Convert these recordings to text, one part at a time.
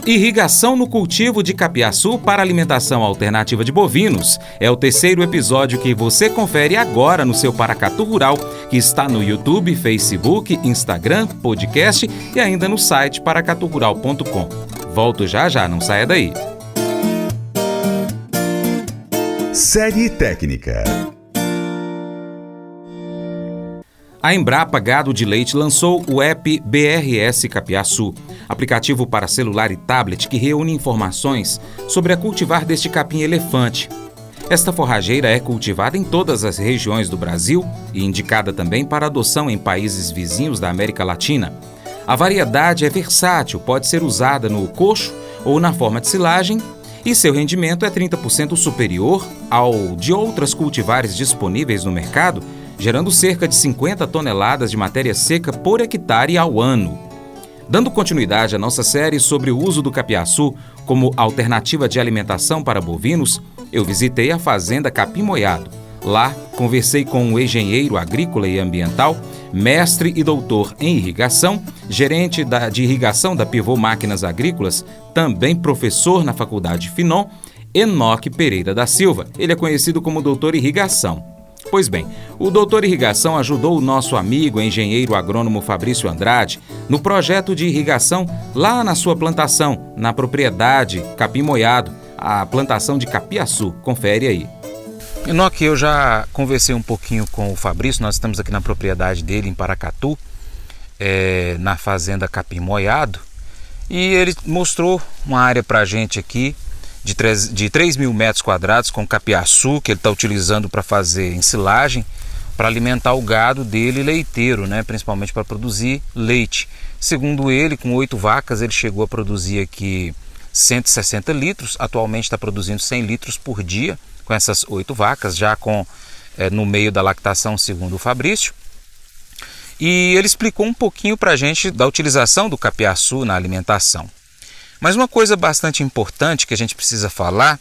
Irrigação no cultivo de capiaçu para alimentação alternativa de bovinos é o terceiro episódio que você confere agora no seu Paracatu Rural, que está no YouTube, Facebook, Instagram, podcast e ainda no site paracaturural.com. Volto já, não saia daí. Série técnica. A Embrapa Gado de Leite lançou o app BRS Capiaçu, aplicativo para celular e tablet que reúne informações sobre a cultivar deste capim-elefante. Esta forrageira é cultivada em todas as regiões do Brasil e indicada também para adoção em países vizinhos da América Latina. A variedade é versátil, pode ser usada no coxo ou na forma de silagem e seu rendimento é 30% superior ao de outras cultivares disponíveis no mercado, gerando cerca de 50 toneladas de matéria seca por hectare ao ano. Dando continuidade à nossa série sobre o uso do capiaçu como alternativa de alimentação para bovinos, eu visitei a fazenda Capim Moiado. Lá, conversei com o engenheiro agrícola e ambiental, mestre e doutor em irrigação, gerente de irrigação da Pivô Máquinas Agrícolas, também professor na Faculdade Finon, Enoque Pereira da Silva. Ele é conhecido como Doutor Irrigação. Pois bem, o Doutor Irrigação ajudou o nosso amigo engenheiro agrônomo Fabrício Andrade no projeto de irrigação lá na sua plantação, na propriedade Capim Moiado, a plantação de capiaçu. Confere aí. Enoque, eu já conversei um pouquinho com o Fabrício, nós estamos aqui na propriedade dele em Paracatu, na fazenda Capim Moiado, e ele mostrou uma área para a gente aqui de 3.000 metros quadrados com capiaçu que ele está utilizando para fazer ensilagem, para alimentar o gado dele leiteiro, né? Principalmente para produzir leite. Segundo ele, com 8 vacas, ele chegou a produzir aqui 160 litros, atualmente está produzindo 100 litros por dia com essas 8 vacas, já no meio da lactação, segundo o Fabrício. E ele explicou um pouquinho para a gente da utilização do capiaçu na alimentação. Mas uma coisa bastante importante que a gente precisa falar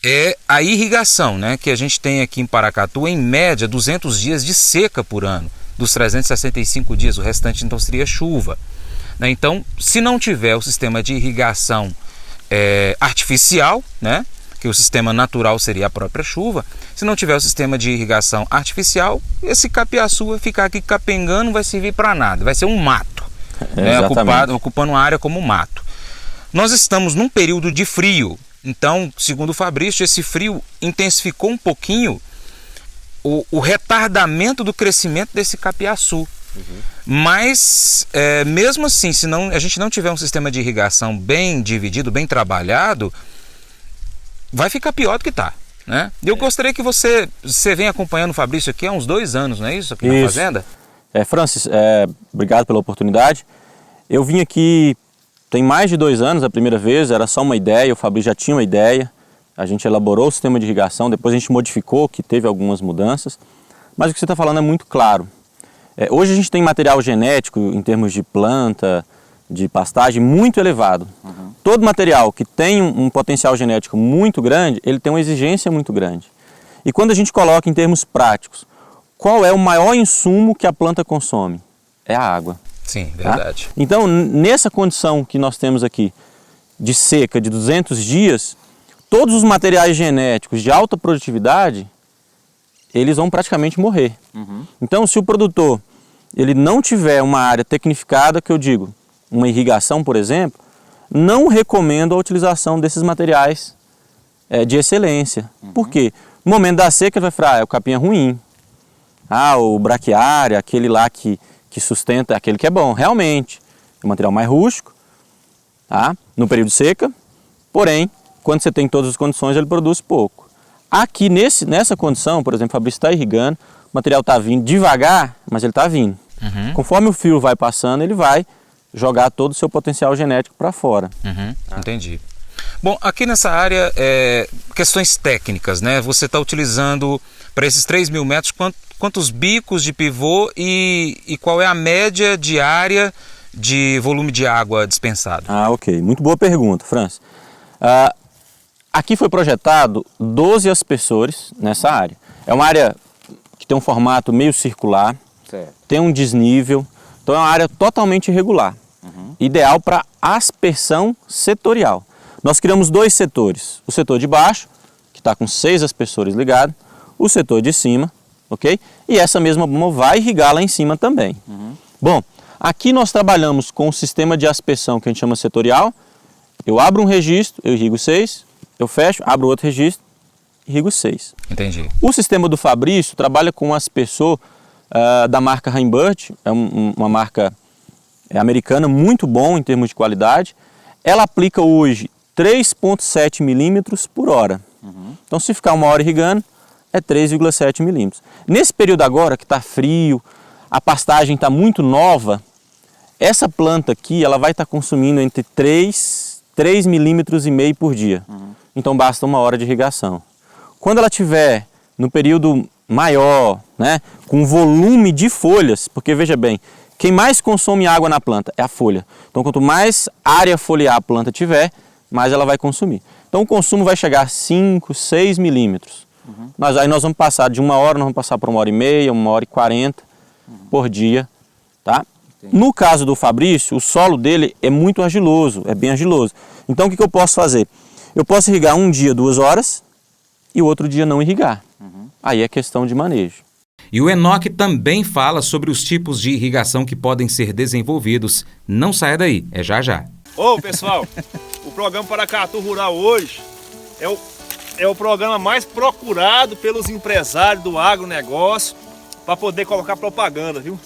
é a irrigação, né? Que a gente tem aqui em Paracatu, em média, 200 dias de seca por ano. Dos 365 dias, o restante então seria chuva. Então, se não tiver o sistema de irrigação artificial, né? Que o sistema natural seria a própria chuva, se não tiver o sistema de irrigação artificial, esse capiaçu vai ficar aqui capengando, não vai servir para nada, vai ser um mato, ocupando uma área como mato. Nós estamos num período de frio, então, segundo o Fabrício, esse frio intensificou um pouquinho o retardamento do crescimento desse capiaçu. Mas, mesmo assim, se a gente não tiver um sistema de irrigação bem dividido, bem trabalhado, vai ficar pior do que está, né? Eu gostaria que você venha acompanhando o Fabrício aqui há uns 2 anos, não é isso? Aqui na fazenda? Francis, obrigado pela oportunidade. Eu vim aqui tem mais de 2 anos, a primeira vez, era só uma ideia, o Fabrício já tinha uma ideia, a gente elaborou o sistema de irrigação, depois a gente modificou, que teve algumas mudanças, mas o que você está falando é muito claro. Hoje a gente tem material genético, em termos de planta, de pastagem, muito elevado. Todo material que tem um potencial genético muito grande, ele tem uma exigência muito grande. E quando a gente coloca em termos práticos, qual é o maior insumo que a planta consome? É a água. Sim, verdade. Tá? Então, nessa condição que nós temos aqui, de seca de 200 dias, todos os materiais genéticos de alta produtividade, eles vão praticamente morrer. Então, se o produtor ele não tiver uma área tecnificada, que eu digo, uma irrigação, por exemplo, não recomendo a utilização desses materiais de excelência. Por quê? No momento da seca, ele vai falar, o capim é ruim. O braquiária, aquele lá que sustenta, aquele que é bom, realmente. É um material mais rústico, tá? No período de seca, porém, quando você tem todas as condições, ele produz pouco. Aqui, nessa condição, por exemplo, o Fabrício está irrigando, o material está vindo devagar, mas ele está vindo. Conforme o fio vai passando, ele vai jogar todo o seu potencial genético para fora. Entendi. Bom, aqui nessa área, questões técnicas, né? Você está utilizando, para esses 3.000 metros, quantos bicos de pivô e qual é a média diária de volume de água dispensado? Ok. Muito boa pergunta, Francis. Aqui foi projetado 12 aspersores nessa área. É uma área que tem um formato meio circular, tem um desnível, então é uma área totalmente irregular. ideal para aspersão setorial. Nós criamos 2 setores, o setor de baixo, que está com 6 aspersores ligados, o setor de cima, ok? E essa mesma bomba vai irrigar lá em cima também. Bom, aqui nós trabalhamos com o sistema de aspersão que a gente chama setorial. Eu abro um registro, eu irrigo 6, eu fecho, abro outro registro, irrigo 6. Entendi. O sistema do Fabrício trabalha com um aspersor da marca Heimbert, é uma marca americana muito bom em termos de qualidade. Ela aplica hoje 3,7 milímetros por hora. Então, se ficar 1 hora irrigando, é 3,7 milímetros. Nesse período agora, que está frio, a pastagem está muito nova, essa planta aqui ela vai estar consumindo entre 3 milímetros e meio por dia. Então, basta 1 hora de irrigação. Quando ela estiver no período maior, né, com volume de folhas, porque veja bem, quem mais consome água na planta é a folha. Então, quanto mais área foliar a planta tiver, mais ela vai consumir. Então, o consumo vai chegar a 5, 6 milímetros. Aí nós vamos passar de 1 hora, nós vamos passar para 1 hora e meia, 1 hora e 40 por dia. Tá? No caso do Fabrício, o solo dele é muito argiloso, é bem argiloso. Então, o que eu posso fazer? Eu posso irrigar um dia 2 horas e o outro dia não irrigar. Aí é questão de manejo. E o Enoque também fala sobre os tipos de irrigação que podem ser desenvolvidos. Não saia daí, é já já. Ô pessoal, o programa Paracatu Rural hoje é o programa mais procurado pelos empresários do agronegócio para poder colocar propaganda, viu?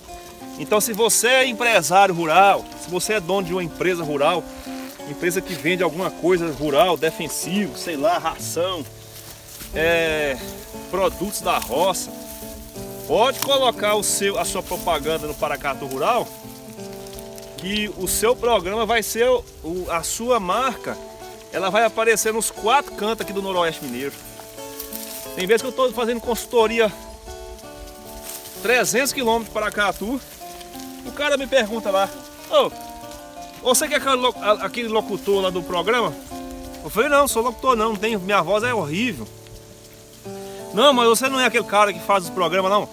Então, se você é empresário rural, se você é dono de uma empresa rural, empresa que vende alguma coisa rural, defensivo, sei lá, ração, produtos da roça, pode colocar a sua propaganda no Paracatu Rural, que o seu programa vai ser, a sua marca, ela vai aparecer nos 4 cantos aqui do Noroeste Mineiro. Tem vezes que eu estou fazendo consultoria 300 quilômetros de Paracatu, o cara me pergunta lá, você que é aquele locutor lá do programa? Eu falei, não sou locutor não, minha voz é horrível. Não, mas você não é aquele cara que faz os programas não.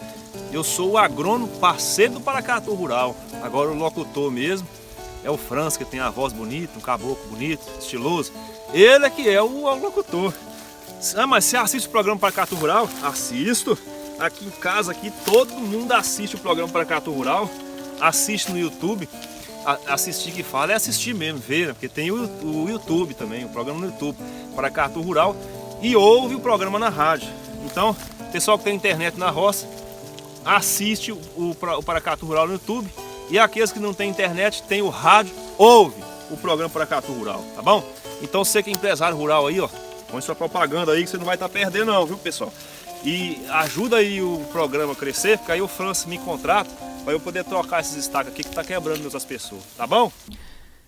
Eu sou o agrônomo parceiro do Paracatu Rural. Agora o locutor mesmo é o Franz, que tem a voz bonita, um caboclo bonito, estiloso. Ele é que é o locutor. Mas você assiste o programa Paracatu Rural? Assisto. Aqui em casa, todo mundo assiste o programa Paracatu Rural. Assiste no YouTube. Assistir que fala é assistir mesmo, ver, né? Porque tem o YouTube também, o programa no YouTube, Paracatu Rural. E ouve o programa na rádio. Então, pessoal que tem internet na roça, assiste o Paracatu Rural no YouTube. E aqueles que não têm internet, tem o rádio, ouve o programa Paracatu Rural, tá bom? Então você que é empresário rural aí, põe sua propaganda aí que você não vai estar perdendo não, viu pessoal? E ajuda aí o programa a crescer, porque aí o França me contrata para eu poder trocar esses destaques aqui que tá quebrando meus aspersores, tá bom?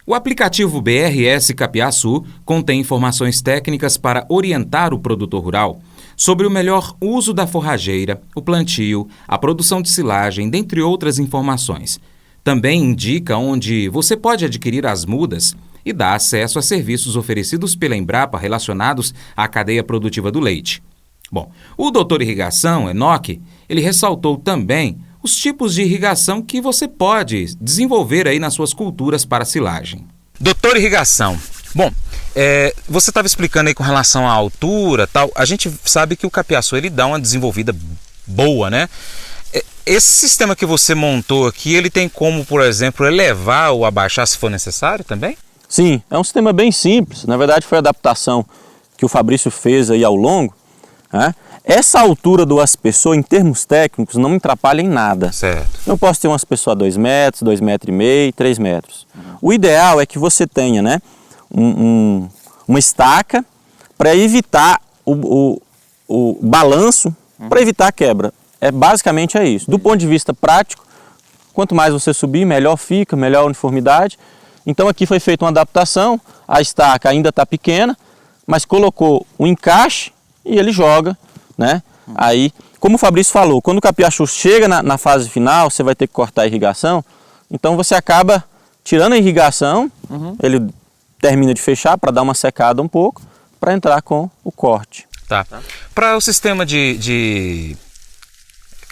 O aplicativo BRS Capiaçu contém informações técnicas para orientar o produtor rural sobre o melhor uso da forrageira, o plantio, a produção de silagem, dentre outras informações. Também indica onde você pode adquirir as mudas e dá acesso a serviços oferecidos pela Embrapa relacionados à cadeia produtiva do leite. Bom, o doutor Irrigação, Enoque, ele ressaltou também os tipos de irrigação que você pode desenvolver aí nas suas culturas para silagem. Doutor Irrigação, bom, você estava explicando aí com relação à altura tal, a gente sabe que o capiaçu ele dá uma desenvolvida boa, né? Esse sistema que você montou aqui, ele tem como, por exemplo, elevar ou abaixar se for necessário também? Sim, é um sistema bem simples, na verdade foi a adaptação que o Fabrício fez aí ao longo, né? Essa altura do aspersor, em termos técnicos, não me atrapalha em nada. Certo. Eu posso ter um aspersor a 2 metros, 2,5 metros, 3 metros. O ideal é que você tenha, né, uma estaca para evitar o balanço, para evitar a quebra. Basicamente é isso. Do ponto de vista prático, quanto mais você subir, melhor fica, melhor a uniformidade. Então aqui foi feita uma adaptação, a estaca ainda está pequena, mas colocou um encaixe e ele joga, né? Aí, como o Fabrício falou, quando o capiachu chega na fase final, você vai ter que cortar a irrigação, então você acaba tirando a irrigação, ele termina de fechar para dar uma secada um pouco, para entrar com o corte. Tá. Para o sistema de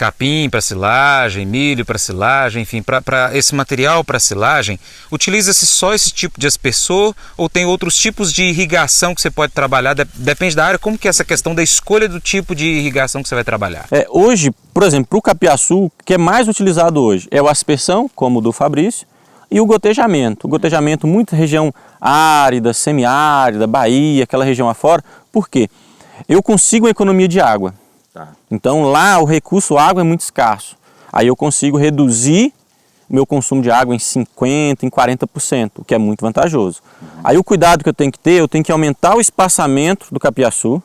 capim para silagem, milho para silagem, enfim, para esse material para silagem, utiliza-se só esse tipo de aspersor ou tem outros tipos de irrigação que você pode trabalhar? Depende da área. Como que é essa questão da escolha do tipo de irrigação que você vai trabalhar? Hoje, por exemplo, para o capiaçu, o que é mais utilizado hoje é o aspersão, como o do Fabrício, e o gotejamento. O gotejamento, muita região árida, semiárida, Bahia, aquela região afora. Por quê? Eu consigo uma economia de água. Então lá o recurso água é muito escasso. Aí eu consigo reduzir o meu consumo de água em 50%, em 40%, o que é muito vantajoso. Aí o cuidado que eu tenho que ter, eu tenho que aumentar o espaçamento do capiaçu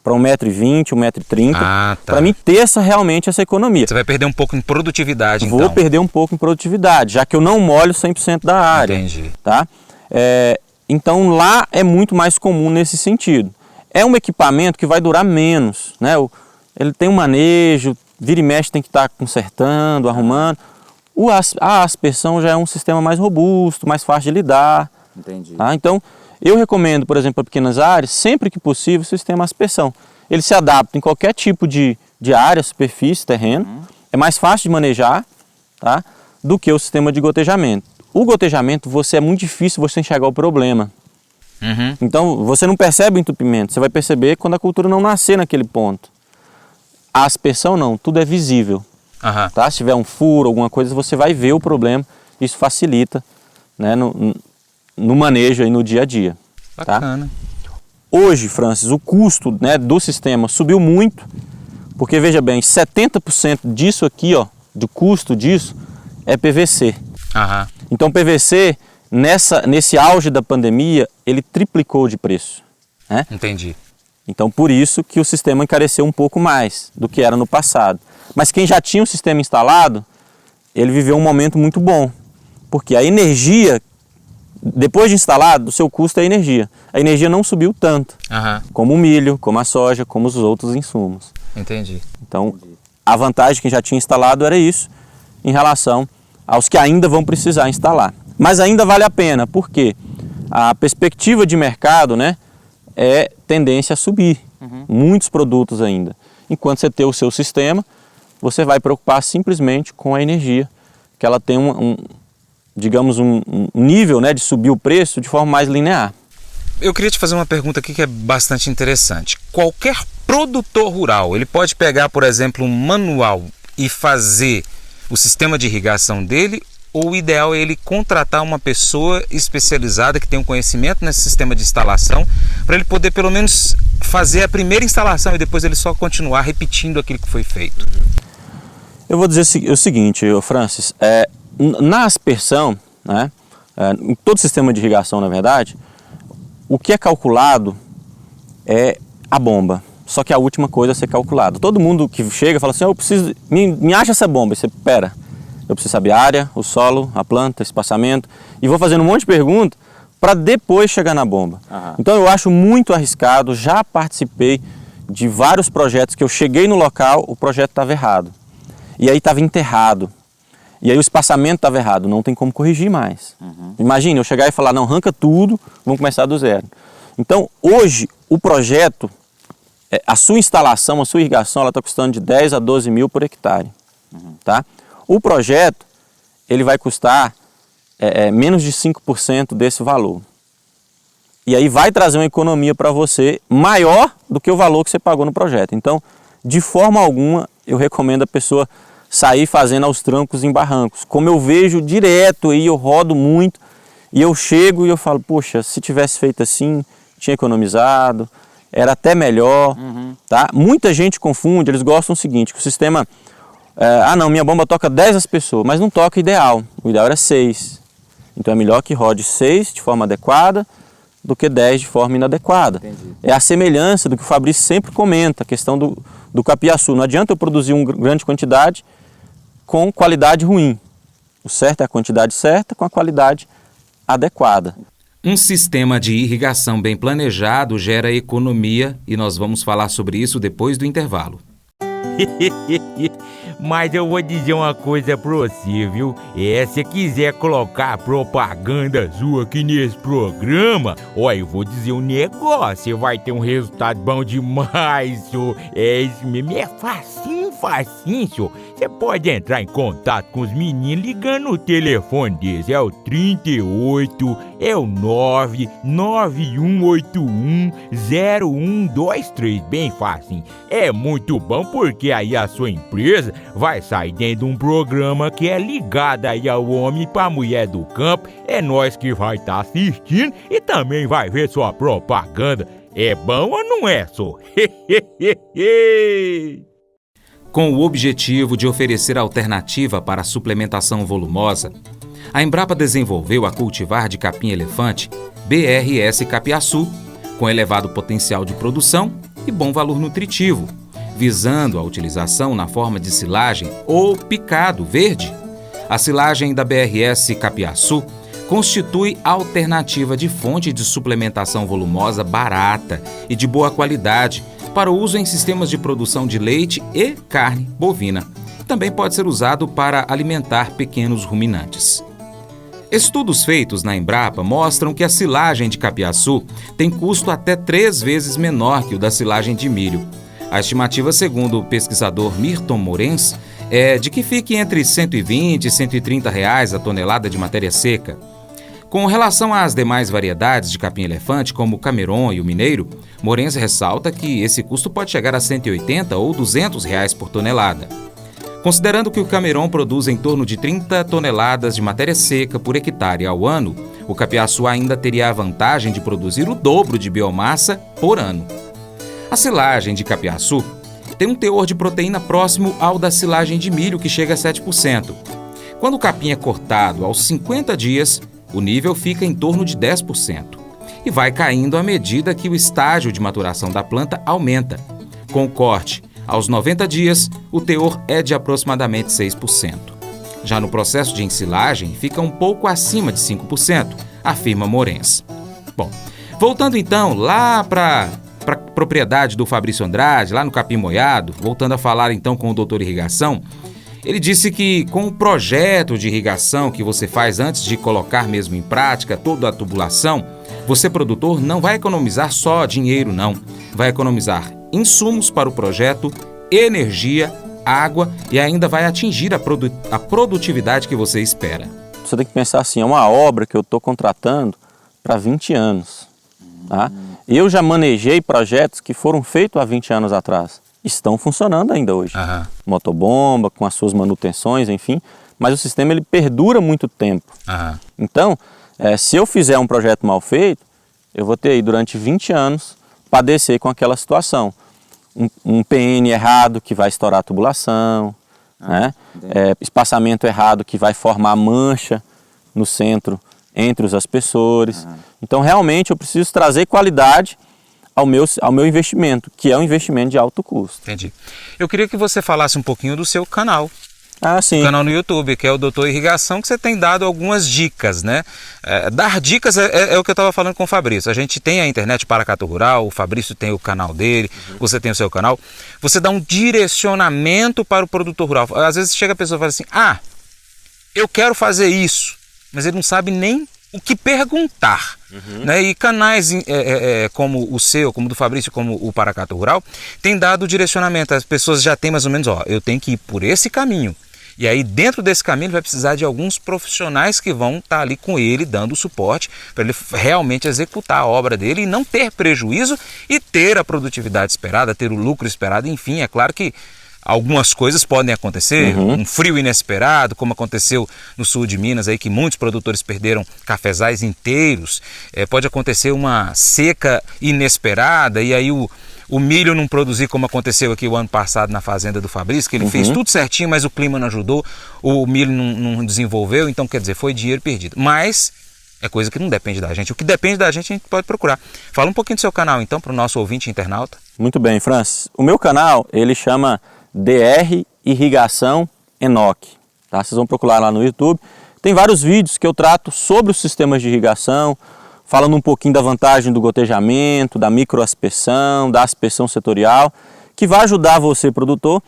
para 1,20 m, 1,30 m, para mim ter realmente essa economia. Você vai perder um pouco em produtividade, então. Vou perder um pouco em produtividade, já que eu não molho 100% da área. Entendi. Tá? Então lá é muito mais comum nesse sentido. É um equipamento que vai durar menos, né? Ele tem um manejo, vira e mexe tem que estar consertando, arrumando. A aspersão já é um sistema mais robusto, mais fácil de lidar. Entendi. Tá? Então, eu recomendo, por exemplo, para pequenas áreas, sempre que possível, o sistema aspersão. Ele se adapta em qualquer tipo de área, superfície, terreno. É mais fácil de manejar, tá? Do que o sistema de gotejamento. O gotejamento, é muito difícil você enxergar o problema. Então, você não percebe o entupimento, você vai perceber quando a cultura não nascer naquele ponto. A aspersão não, tudo é visível. Tá? Se tiver um furo, alguma coisa, você vai ver o problema. Isso facilita, né, no manejo aí no dia a dia. Bacana. Tá? Hoje, Francis, o custo, né, do sistema subiu muito, porque veja bem, 70% disso aqui, ó, do custo disso, é PVC. Então PVC, nesse auge da pandemia, ele triplicou de preço. Né? Entendi. Então, por isso que o sistema encareceu um pouco mais do que era no passado. Mas quem já tinha o sistema instalado, ele viveu um momento muito bom. Porque a energia, depois de instalado, o seu custo é a energia. A energia não subiu tanto, como o milho, como a soja, como os outros insumos. Entendi. Então, a vantagem de quem já tinha instalado era isso, em relação aos que ainda vão precisar instalar. Mas ainda vale a pena, porque a perspectiva de mercado, né, é tendência a subir. Muitos produtos ainda. Enquanto você ter o seu sistema, você vai preocupar simplesmente com a energia, que ela tem digamos, um nível, né, de subir o preço de forma mais linear. Eu queria te fazer uma pergunta aqui que é bastante interessante. Qualquer produtor rural, ele pode pegar, por exemplo, um manual e fazer o sistema de irrigação dele, ou o ideal é ele contratar uma pessoa especializada que tenha um conhecimento nesse sistema de instalação, para ele poder pelo menos fazer a primeira instalação e depois ele só continuar repetindo aquilo que foi feito? Eu vou dizer o seguinte, Francis, na aspersão, né, em todo sistema de irrigação, na verdade, o que é calculado é a bomba, só que a última coisa a ser calculada. Todo mundo que chega fala assim, eu preciso, me acha essa bomba, e você, pera, eu preciso saber a área, o solo, a planta, espaçamento, e vou fazendo um monte de perguntas para depois chegar na bomba. Então eu acho muito arriscado, já participei de vários projetos que eu cheguei no local, o projeto estava errado. E aí estava enterrado. E aí o espaçamento estava errado, não tem como corrigir mais. Imagina, eu chegar e falar, não, arranca tudo, vamos começar do zero. Então hoje o projeto, a sua instalação, a sua irrigação, ela está custando de 10 a 12 mil por hectare. Tá? O projeto, ele vai custar menos de 5% desse valor. E aí vai trazer uma economia para você maior do que o valor que você pagou no projeto. Então, de forma alguma, eu recomendo a pessoa sair fazendo aos trancos em barrancos. Como eu vejo direto aí, eu rodo muito, e eu chego e eu falo, poxa, se tivesse feito assim, tinha economizado, era até melhor. Tá? Muita gente confunde, eles gostam do seguinte, que o sistema... não, minha bomba toca 10 as pessoas, mas não toca ideal. O ideal era 6. Então é melhor que rode 6 de forma adequada do que 10 de forma inadequada. Entendi. É a semelhança do que o Fabrício sempre comenta, a questão do capiaçu. Não adianta eu produzir uma grande quantidade com qualidade ruim. O certo é a quantidade certa com a qualidade adequada. Um sistema de irrigação bem planejado gera economia e nós vamos falar sobre isso depois do intervalo. Mas eu vou dizer uma coisa pra você, viu? Se você quiser colocar propaganda sua aqui nesse programa, ó, eu vou dizer um negócio, você vai ter um resultado bom demais, senhor. Isso mesmo, é facinho, senhor. Você pode entrar em contato com os meninos ligando no telefone deles, é o 38, é o 991810123, bem facinho. É muito bom porque aí a sua empresa vai sair dentro de um programa que é ligado aí ao homem pra mulher do campo. É nós que vai estar assistindo e também vai ver sua propaganda. É bom ou não é, só? Com o objetivo de oferecer alternativa para a suplementação volumosa, a Embrapa desenvolveu a cultivar de capim-elefante BRS Capiaçu, com elevado potencial de produção e bom valor nutritivo, visando a utilização na forma de silagem ou picado verde. A silagem da BRS Capiaçu constitui alternativa de fonte de suplementação volumosa barata e de boa qualidade para o uso em sistemas de produção de leite e carne bovina. Também pode ser usado para alimentar pequenos ruminantes. Estudos feitos na Embrapa mostram que a silagem de capiaçu tem custo até 3 vezes menor que o da silagem de milho. A estimativa, segundo o pesquisador Mirton Morens, é de que fique entre R$ 120 e R$ 130 a tonelada de matéria seca. Com relação às demais variedades de capim-elefante, como o Cameron e o Mineiro, Morens ressalta que esse custo pode chegar a R$ 180 ou R$ 200 por tonelada. Considerando que o Cameron produz em torno de 30 toneladas de matéria seca por hectare ao ano, o capiaçu ainda teria a vantagem de produzir o dobro de biomassa por ano. A silagem de capiaçu tem um teor de proteína próximo ao da silagem de milho, que chega a 7%. Quando o capim é cortado aos 50 dias, o nível fica em torno de 10% e vai caindo à medida que o estágio de maturação da planta aumenta. Com o corte aos 90 dias, o teor é de aproximadamente 6%. Já no processo de ensilagem, fica um pouco acima de 5%, afirma Morens. Bom, voltando então lá para a propriedade do Fabrício Andrade, lá no Capim Moiado, voltando a falar então com o doutor Irrigação, ele disse que com o projeto de irrigação que você faz antes de colocar mesmo em prática toda a tubulação, você, produtor, não vai economizar só dinheiro, não. Vai economizar insumos para o projeto, energia, água e ainda vai atingir a produtividade que você espera. Você tem que pensar assim, é uma obra que eu estou contratando para 20 anos. Tá? Eu já manejei projetos que foram feitos há 20 anos atrás. Estão funcionando ainda hoje. Motobomba, com as suas manutenções, enfim. Mas o sistema ele perdura muito tempo. Então, se eu fizer um projeto mal feito, eu vou ter aí durante 20 anos padecer com aquela situação. Um PN errado que vai estourar a tubulação, né? Espaçamento errado que vai formar mancha no centro entre os aspersores. Então, realmente, eu preciso trazer qualidade ao meu investimento, que é um investimento de alto custo. Entendi. Eu queria que você falasse um pouquinho do seu canal. Sim. O canal no YouTube, que é o Doutor Irrigação, que você tem dado algumas dicas, né? Dar dicas é o que eu estava falando com o Fabrício. A gente tem a internet Paracatu Rural, o Fabrício tem o canal dele, você tem o seu canal. Você dá um direcionamento para o produtor rural. Às vezes chega a pessoa e fala assim, eu quero fazer isso, mas ele não sabe nem o que perguntar. Né? E canais como o seu, como o do Fabrício, como o Paracatu Rural, tem dado direcionamento. As pessoas já têm mais ou menos, eu tenho que ir por esse caminho. E aí dentro desse caminho ele vai precisar de alguns profissionais que vão estar ali com ele, dando o suporte para ele realmente executar a obra dele e não ter prejuízo e ter a produtividade esperada, ter o lucro esperado. Enfim, é claro que algumas coisas podem acontecer, um frio inesperado, como aconteceu no sul de Minas, aí, que muitos produtores perderam cafezais inteiros. Pode acontecer uma seca inesperada e aí o milho não produzir, como aconteceu aqui o ano passado na fazenda do Fabrício, que ele fez tudo certinho, mas o clima não ajudou, o milho não desenvolveu, então quer dizer, foi dinheiro perdido. Mas é coisa que não depende da gente. O que depende da gente a gente pode procurar. Fala um pouquinho do seu canal então, para o nosso ouvinte internauta. Muito bem, Francis. O meu canal, ele chama DR Irrigação Enoch. Tá? Vocês vão procurar lá no YouTube. Tem vários vídeos que eu trato sobre os sistemas de irrigação, falando um pouquinho da vantagem do gotejamento, da microaspersão, da aspersão setorial, que vai ajudar você, produtor,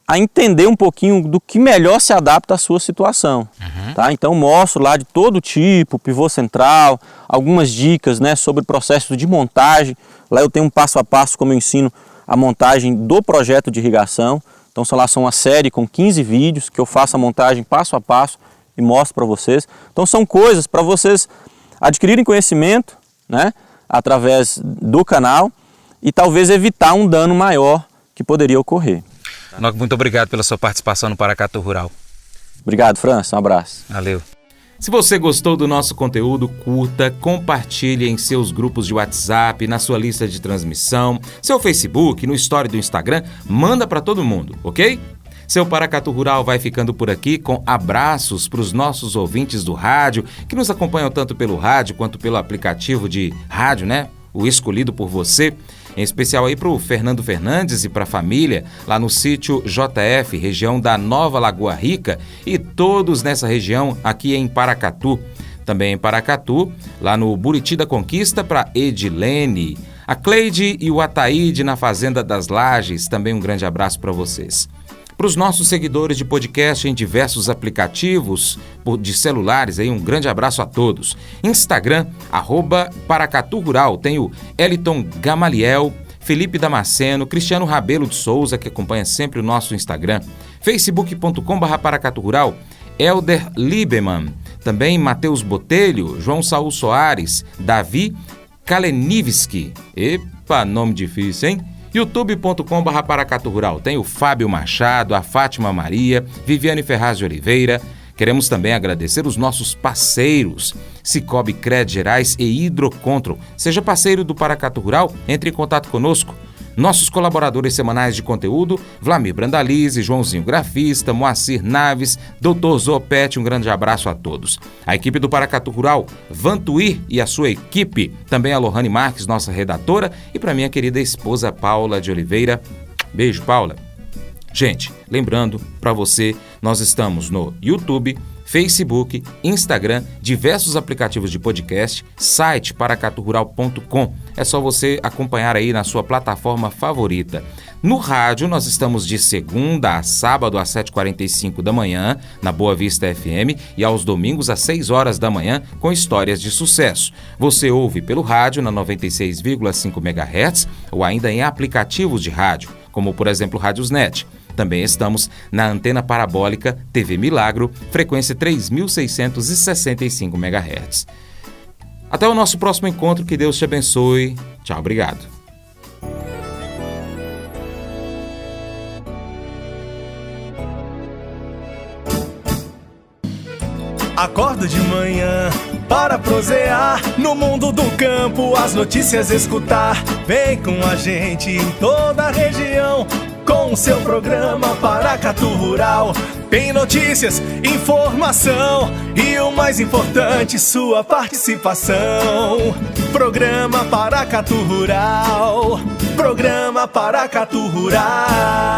a entender um pouquinho do que melhor se adapta à sua situação. Tá? Então mostro lá de todo tipo, pivô central, algumas dicas, né, sobre o processo de montagem. Lá eu tenho um passo a passo como eu ensino a montagem do projeto de irrigação. Então são uma série com 15 vídeos que eu faço a montagem passo a passo e mostro para vocês. Então são coisas para vocês adquirirem conhecimento, né, através do canal e talvez evitar um dano maior que poderia ocorrer. Nock, muito obrigado pela sua participação no Paracatu Rural. Obrigado, França. Um abraço. Valeu. Se você gostou do nosso conteúdo, curta, compartilhe em seus grupos de WhatsApp, na sua lista de transmissão, seu Facebook, no story do Instagram, manda para todo mundo, ok? Seu Paracatu Rural vai ficando por aqui com abraços para os nossos ouvintes do rádio, que nos acompanham tanto pelo rádio quanto pelo aplicativo de rádio, né? O escolhido por você. Em especial aí para o Fernando Fernandes e para a família, lá no sítio JF, região da Nova Lagoa Rica, e todos nessa região aqui em Paracatu. Também em Paracatu, lá no Buriti da Conquista, para Edilene, a Cleide e o Ataíde na Fazenda das Lajes, também um grande abraço para vocês. Para os nossos seguidores de podcast em diversos aplicativos de celulares, aí um grande abraço a todos. Instagram, @Paracatu Rural, tem o Eliton Gamaliel, Felipe Damasceno, Cristiano Rabelo de Souza, que acompanha sempre o nosso Instagram. Facebook.com/Paracatu Rural, Elder Lieberman, também Matheus Botelho, João Saul Soares, Davi Kalenivski. Epa, nome difícil, hein? youtube.com/Paracatu Rural. Tem o Fábio Machado, a Fátima Maria, Viviane Ferraz de Oliveira. Queremos também agradecer os nossos parceiros, Cicobi Crédito Gerais e Hidrocontrol. Seja parceiro do Paracatu Rural, entre em contato conosco. Nossos colaboradores semanais de conteúdo, Vlamir Brandalize, Joãozinho Grafista, Moacir Naves, Dr. Zopete, um grande abraço a todos. A equipe do Paracatu Rural, Vantuir e a sua equipe, também a Lohane Marques, nossa redatora, e para minha querida esposa Paula de Oliveira. Beijo, Paula. Gente, lembrando para você, nós estamos no YouTube, Facebook, Instagram, diversos aplicativos de podcast, site paracaturural.com. É só você acompanhar aí na sua plataforma favorita. No rádio, nós estamos de segunda a sábado às 7h45 da manhã, na Boa Vista FM, e aos domingos às 6 horas da manhã, com histórias de sucesso. Você ouve pelo rádio na 96,5 MHz ou ainda em aplicativos de rádio, como por exemplo o Rádiosnet. Também estamos na antena parabólica TV Milagro, frequência 3.665 MHz. Até o nosso próximo encontro, que Deus te abençoe. Tchau, obrigado. Acordo de manhã para prosear no mundo do campo, as notícias escutar. Vem com a gente em toda a região, com o seu programa Paracatu Rural. Tem notícias, informação e o mais importante, sua participação. Programa Paracatu Rural, programa Paracatu Rural.